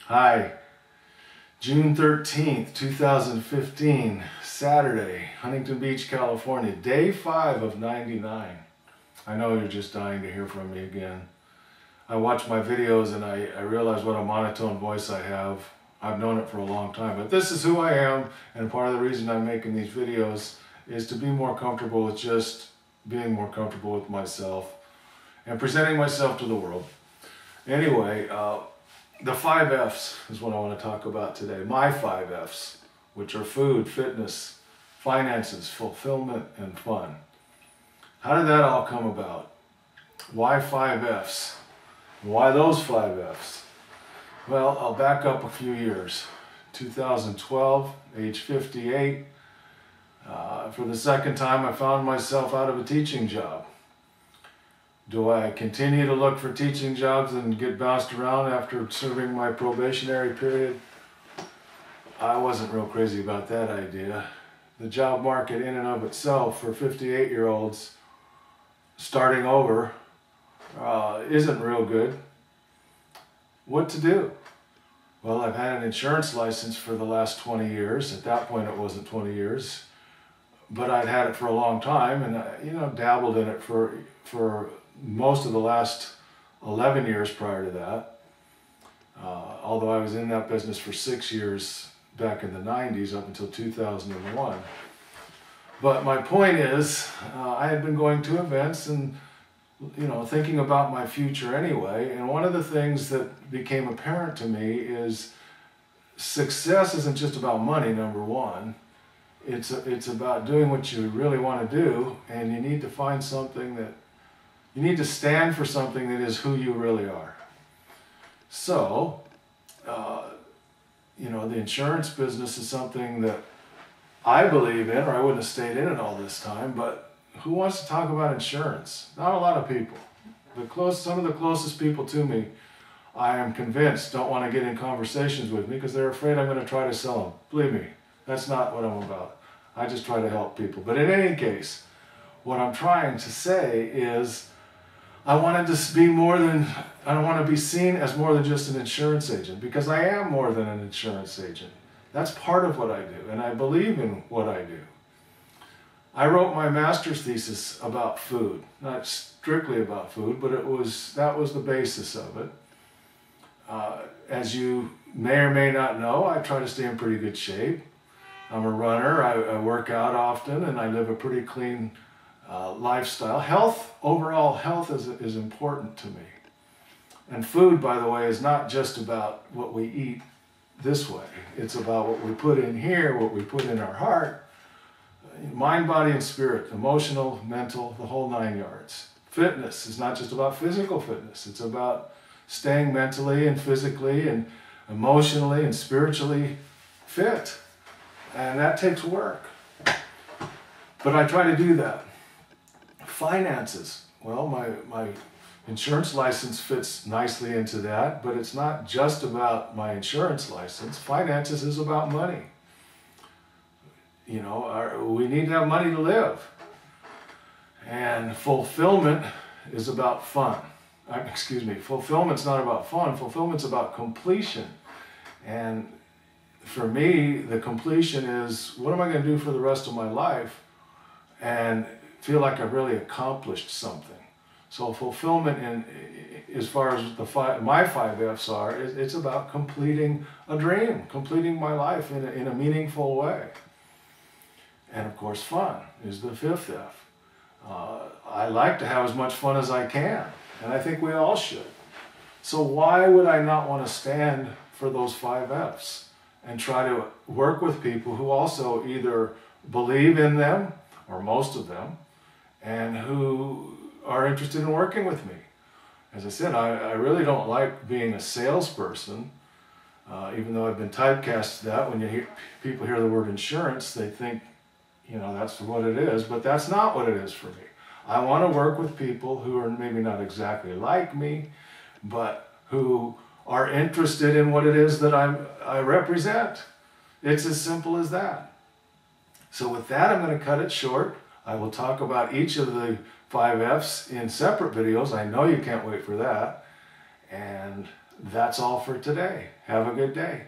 Hi, June 13th, 2015, Saturday, Huntington Beach, California, day 5 of 99. I know you're just dying to hear from me again. I watch my videos and I realize what a monotone voice I have. I've known it for a long time, but this is who I am, and part of the reason I'm making these videos is to be more comfortable with just being more comfortable with myself and presenting myself to the world. Anyway, the 5 F's is what I want to talk about today. My 5 F's, which are food, fitness, finances, fulfillment, and fun. How did that all come about? Why 5 F's? Why those 5 F's? Well, I'll back up a few years. 2012, age 58. For the second time, I found myself out of a teaching job. Do I continue to look for teaching jobs and get bounced around after serving my probationary period? I wasn't real crazy about that idea. The job market in and of itself for 58-year-olds starting over isn't real good. What to do? Well, I've had an insurance license for the last 20 years. At that point, it wasn't 20 years. But I'd had it for a long time, and I, dabbled in it for most of the last 11 years prior to that. Although I was in that business for 6 years back in the 90s up until 2001. But my point is, I had been going to events and thinking about my future anyway, and one of the things that became apparent to me is success isn't just about money, number one. It's about doing what you really want to do, and you need to find something that you need to stand for, something that is who you really are. So, the insurance business is something that I believe in, or I wouldn't have stayed in it all this time, but who wants to talk about insurance? Not a lot of people. Some of the closest people to me, I am convinced, don't want to get in conversations with me because they're afraid I'm going to try to sell them. Believe me, that's not what I'm about. I just try to help people. But in any case, what I'm trying to say is I wanted to be I don't want to be seen as more than just an insurance agent, because I am more than an insurance agent. That's part of what I do, and I believe in what I do. I wrote my master's thesis about food, not strictly about food, but that was the basis of it. As you may or may not know, I try to stay in pretty good shape. I'm a runner, I work out often, and I live a pretty clean lifestyle. Overall health is important to me. And food, by the way, is not just about what we eat this way. It's about what we put in here, what we put in our heart, mind, body, and spirit, emotional, mental, the whole 9 yards. Fitness is not just about physical fitness. It's about staying mentally and physically and emotionally and spiritually fit. And that takes work. But I try to do that. Finances. Well, my insurance license fits nicely into that, but it's not just about my insurance license. Finances is about money. We need to have money to live. And fulfillment is about fun. Fulfillment's not about fun. Fulfillment's about completion. And for me, the completion is, what am I going to do for the rest of my life and feel like I've really accomplished something? So fulfillment, as far as my 5 F's are, it's about completing a dream, completing my life in a meaningful way. And of course, fun is the 5th F. I like to have as much fun as I can, and I think we all should. So why would I not want to stand for those 5 F's and try to work with people who also either believe in them, or most of them, and who are interested in working with me? As I said, I really don't like being a salesperson, even though I've been typecast to that. When people hear the word insurance, they think, that's what it is, but that's not what it is for me. I want to work with people who are maybe not exactly like me, but who are interested in what it is that I represent. It's as simple as that. So with that, I'm going to cut it short. I will talk about each of the 5 F's in separate videos. I know you can't wait for that. And that's all for today. Have a good day.